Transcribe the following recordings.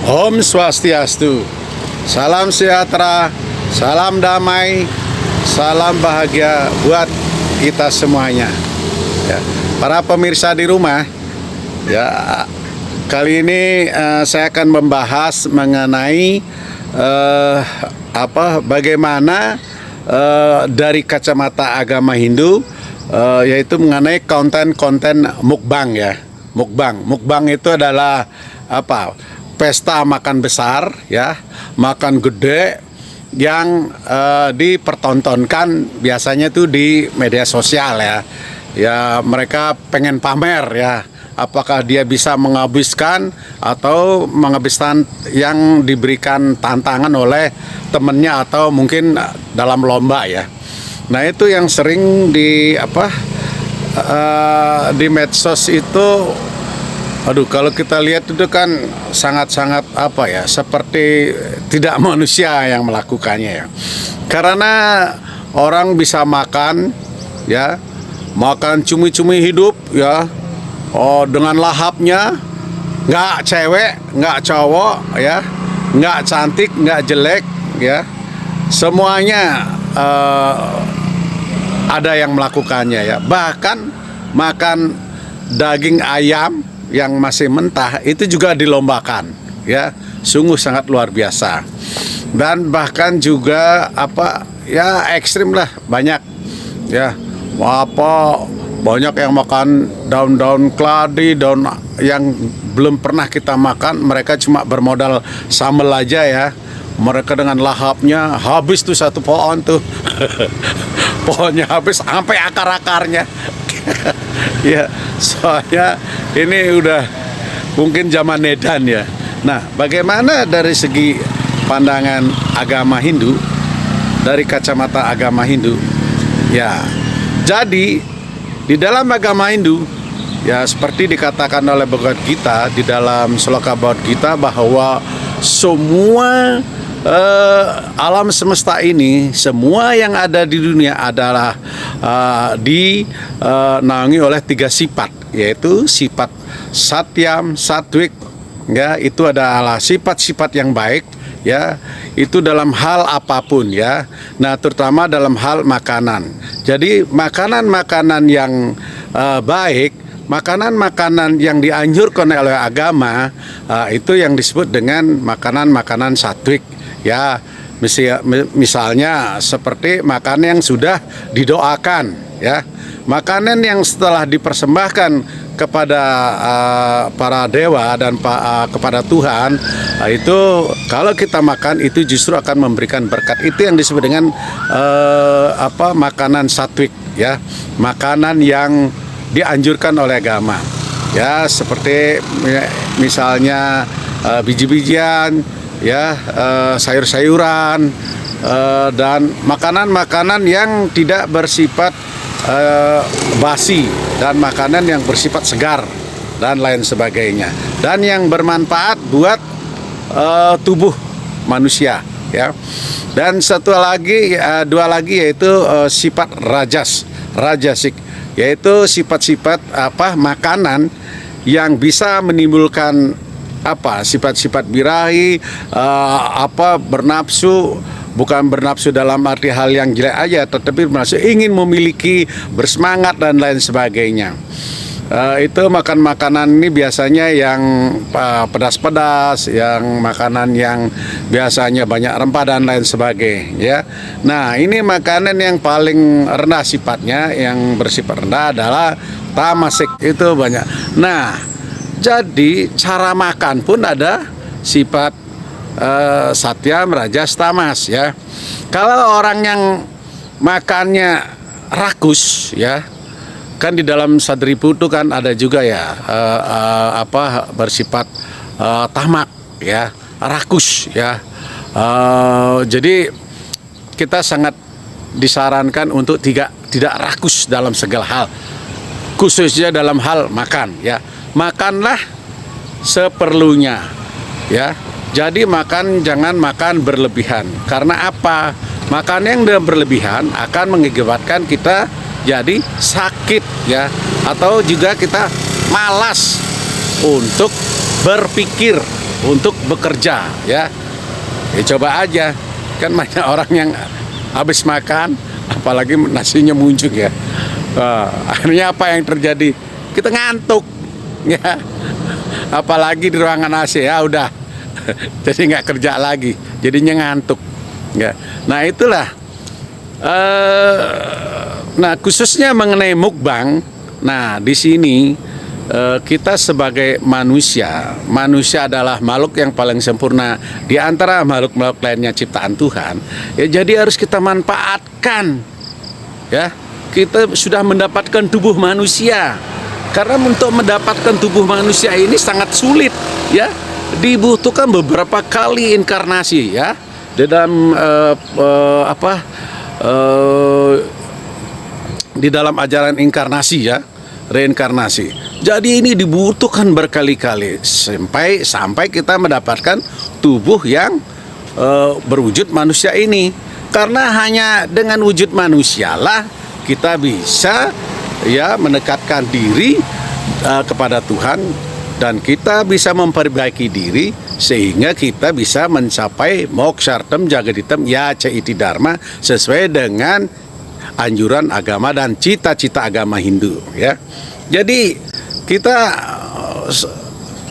Om Swastiastu, salam sejahtera, salam damai, salam bahagia buat kita semuanya. Ya, para pemirsa di rumah, ya kali ini saya akan membahas mengenai bagaimana dari kacamata agama Hindu, yaitu mengenai konten-konten mukbang ya. Mukbang itu adalah pesta makan besar ya, makan gede yang dipertontonkan biasanya tuh di media sosial ya. Ya mereka pengen pamer ya, apakah dia bisa menghabiskan atau menghabiskan yang diberikan tantangan oleh temennya atau mungkin dalam lomba ya. Nah itu yang sering di medsos itu. Aduh, kalau kita lihat itu kan sangat-sangat seperti tidak manusia yang melakukannya ya. Karena orang bisa makan ya, makan cumi-cumi hidup ya, dengan lahapnya, nggak cewek, nggak cowok ya, nggak cantik, nggak jelek ya, semuanya ada yang melakukannya ya. Bahkan makan daging ayam yang masih mentah itu juga dilombakan ya, sungguh sangat luar biasa. Dan bahkan juga ekstrim lah, banyak ya, banyak yang makan daun-daun keladi, daun yang belum pernah kita makan. Mereka cuma bermodal sambal aja ya, mereka dengan lahapnya habis tuh satu pohon tuh pohonnya habis sampai akar-akarnya. Ya, soalnya ini udah mungkin zaman edan ya. Nah, bagaimana dari segi pandangan agama Hindu, dari kacamata agama Hindu? Ya, jadi di dalam agama Hindu, ya seperti dikatakan oleh Bhagavad Gita di dalam sloka Bhagavad Gita bahwa semua alam semesta ini, semua yang ada di dunia adalah dinaungi oleh tiga sifat, yaitu sifat satyam, satwik ya, itu adalah sifat-sifat yang baik ya, itu dalam hal apapun ya. Nah, terutama dalam hal makanan. Jadi makanan-makanan yang baik, makanan-makanan yang dianjurkan oleh agama, itu yang disebut dengan makanan-makanan satwik ya. Misalnya seperti makanan yang sudah didoakan ya, makanan yang setelah dipersembahkan kepada para dewa dan kepada Tuhan, itu kalau kita makan itu justru akan memberikan berkat. Itu yang disebut dengan makanan satwik ya, makanan yang dianjurkan oleh agama ya, seperti misalnya biji-bijian ya, sayur-sayuran, dan makanan-makanan yang tidak bersifat basi, dan makanan yang bersifat segar dan lain sebagainya, dan yang bermanfaat buat tubuh manusia ya. Dan dua lagi yaitu sifat rajasik, yaitu sifat-sifat makanan yang bisa menimbulkan sifat-sifat birahi, bernafsu, bukan bernafsu dalam arti hal yang jelek aja, tetapi bernafsu ingin memiliki, bersemangat dan lain sebagainya. Itu makanan ini biasanya yang pedas-pedas, yang makanan yang biasanya banyak rempah dan lain sebagainya ya. Nah, ini makanan yang paling rendah sifatnya, yang bersifat rendah adalah tamasik, itu banyak. Nah, jadi cara makan pun ada sifat satyam, rajas, tamas ya. Kalau orang yang makannya rakus ya, kan di dalam Sadripu itu kan ada juga ya bersifat tamak ya, rakus ya. Jadi kita sangat disarankan untuk tidak rakus dalam segala hal, khususnya dalam hal makan ya. Makanlah seperlunya ya. Jadi jangan makan berlebihan. Karena apa? Makan yang berlebihan akan mengakibatkan kita jadi sakit ya, atau juga kita malas untuk berpikir untuk bekerja, ya. Ya coba aja, kan banyak orang yang habis makan, apalagi nasinya muncul ya. Akhirnya apa yang terjadi? Kita ngantuk, ya. Apalagi di ruangan AC, ya udah, jadi nggak kerja lagi, jadinya ngantuk, ya. Nah itulah. Nah khususnya mengenai mukbang, nah di sini kita sebagai manusia adalah makhluk yang paling sempurna di antara makhluk-makhluk lainnya ciptaan Tuhan. Ya, jadi harus kita manfaatkan. Ya, kita sudah mendapatkan tubuh manusia. Karena untuk mendapatkan tubuh manusia ini sangat sulit, ya. Dibutuhkan beberapa kali inkarnasi, ya. Di dalam di dalam ajaran inkarnasi, ya, reinkarnasi. Jadi ini dibutuhkan berkali-kali sampai kita mendapatkan tubuh yang berwujud manusia ini. Karena hanya dengan wujud manusialah kita bisa, ya, mendekatkan diri kepada Tuhan, dan kita bisa memperbaiki diri sehingga kita bisa mencapai mokshartam jagaditam ya caiti dharma sesuai dengan anjuran agama dan cita-cita agama Hindu, ya. Jadi kita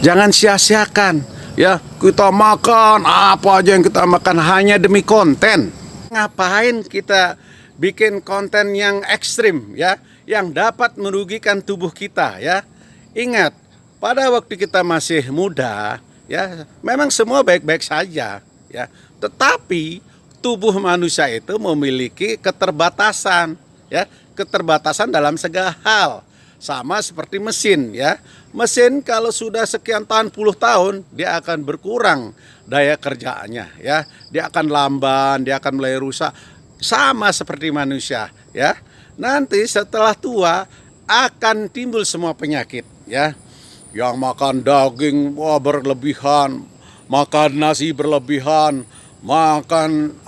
jangan sia-siakan, ya. Kita makan apa aja yang kita makan hanya demi konten. Ngapain kita bikin konten yang ekstrim, ya, yang dapat merugikan tubuh kita, ya. Ingat, pada waktu kita masih muda, ya, memang semua baik-baik saja, ya. Tetapi tubuh manusia itu memiliki keterbatasan, ya, keterbatasan dalam segala hal. Sama seperti mesin, ya. Mesin kalau sudah sekian tahun, puluh tahun, dia akan berkurang daya kerjanya, ya. Dia akan lamban, dia akan mulai rusak. Sama seperti manusia, ya. Nanti setelah tua akan timbul semua penyakit, ya. Yang makan daging berlebihan, makan nasi berlebihan, makan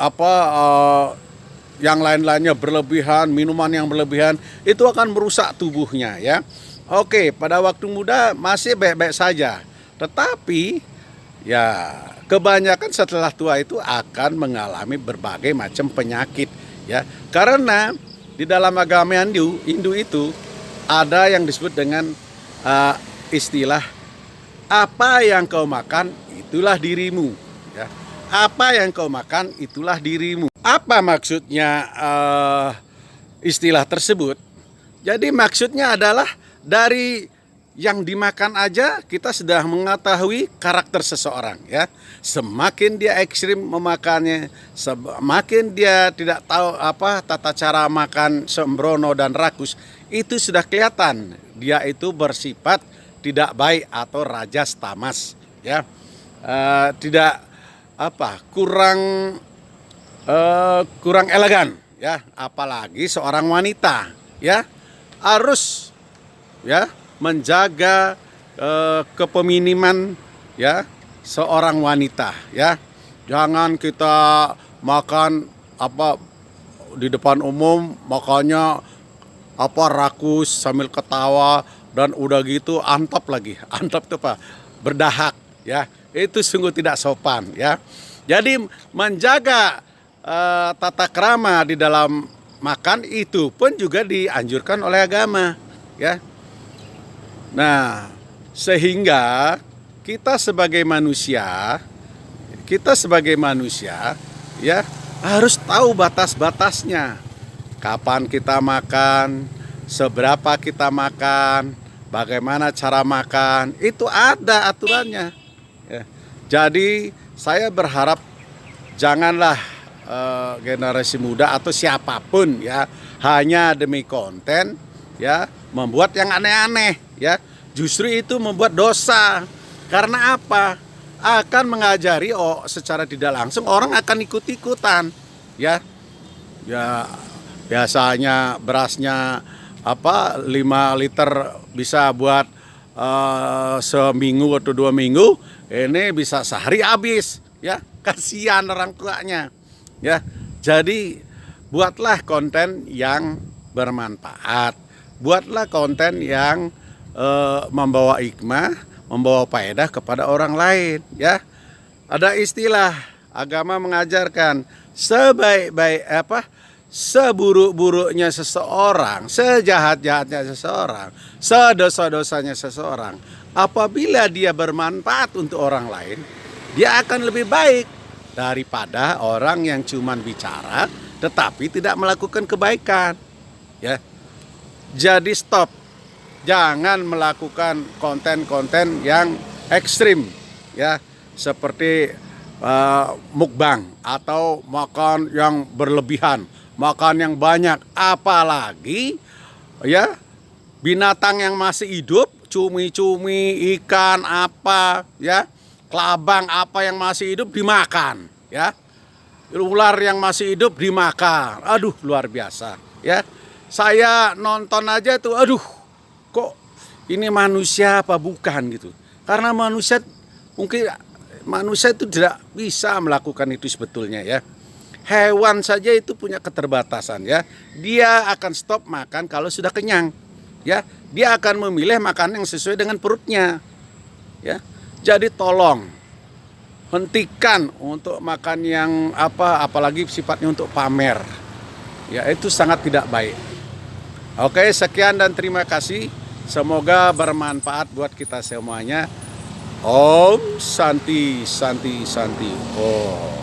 yang lain-lainnya berlebihan, minuman yang berlebihan, itu akan merusak tubuhnya, ya. Oke, pada waktu muda masih baik-baik saja. Tetapi ya kebanyakan setelah tua itu akan mengalami berbagai macam penyakit, ya. Karena di dalam agama Hindu itu ada yang disebut dengan istilah apa yang kau makan itulah dirimu, ya. Apa yang kau makan itulah dirimu. Apa maksudnya istilah tersebut? Jadi maksudnya adalah dari yang dimakan aja kita sudah mengetahui karakter seseorang, ya. Semakin dia ekstrim memakannya, semakin dia tidak tahu tata cara makan sembrono dan rakus, itu sudah kelihatan dia itu bersifat tidak baik atau rajas tamas, ya. Tidak kurang elegan, ya. Apalagi seorang wanita, ya, harus, ya, menjaga kepeminiman, ya, seorang wanita, ya. Jangan kita makan di depan umum, makanya rakus sambil ketawa, dan udah gitu antap lagi. Antap itu berdahak, ya. Itu sungguh tidak sopan, ya. Jadi menjaga tata krama di dalam makan itu pun juga dianjurkan oleh agama, ya. Nah, sehingga kita sebagai manusia, ya, harus tahu batas-batasnya. Kapan kita makan, seberapa kita makan, bagaimana cara makan, itu ada aturannya, ya. Jadi saya berharap janganlah generasi muda atau siapapun, ya, hanya demi konten, ya, membuat yang aneh-aneh, ya. Justru itu membuat dosa. Karena apa? Akan mengajari secara tidak langsung orang akan ikut-ikutan, ya. Ya, biasanya berasnya 5 liter bisa buat seminggu atau 2 minggu, ini bisa sehari habis, ya. Kasihan orang tuanya, ya. Jadi buatlah konten yang bermanfaat, buatlah konten yang membawa hikmah, membawa faedah kepada orang lain, ya. Ada istilah agama mengajarkan seburuk-buruknya seseorang, sejahat-jahatnya seseorang, sedosa-dosanya seseorang, apabila dia bermanfaat untuk orang lain, dia akan lebih baik daripada orang yang cuma bicara tetapi tidak melakukan kebaikan, ya. Jadi stop, jangan melakukan konten-konten yang ekstrim, ya, seperti mukbang atau makan yang berlebihan, makan yang banyak, apalagi ya binatang yang masih hidup, cumi-cumi, ikan apa, ya, kelabang apa yang masih hidup dimakan, ya. Ular yang masih hidup dimakan. Aduh, luar biasa, ya. Saya nonton aja tuh, aduh, kok ini manusia apa bukan gitu. Karena mungkin manusia itu tidak bisa melakukan itu sebetulnya, ya. Hewan saja itu punya keterbatasan, ya. Dia akan stop makan kalau sudah kenyang, ya. Dia akan memilih makanan yang sesuai dengan perutnya, ya. Jadi tolong hentikan untuk makan yang apalagi sifatnya untuk pamer, ya, itu sangat tidak baik. Oke, sekian dan terima kasih. Semoga bermanfaat buat kita semuanya. Om Santi Santi Santi Om.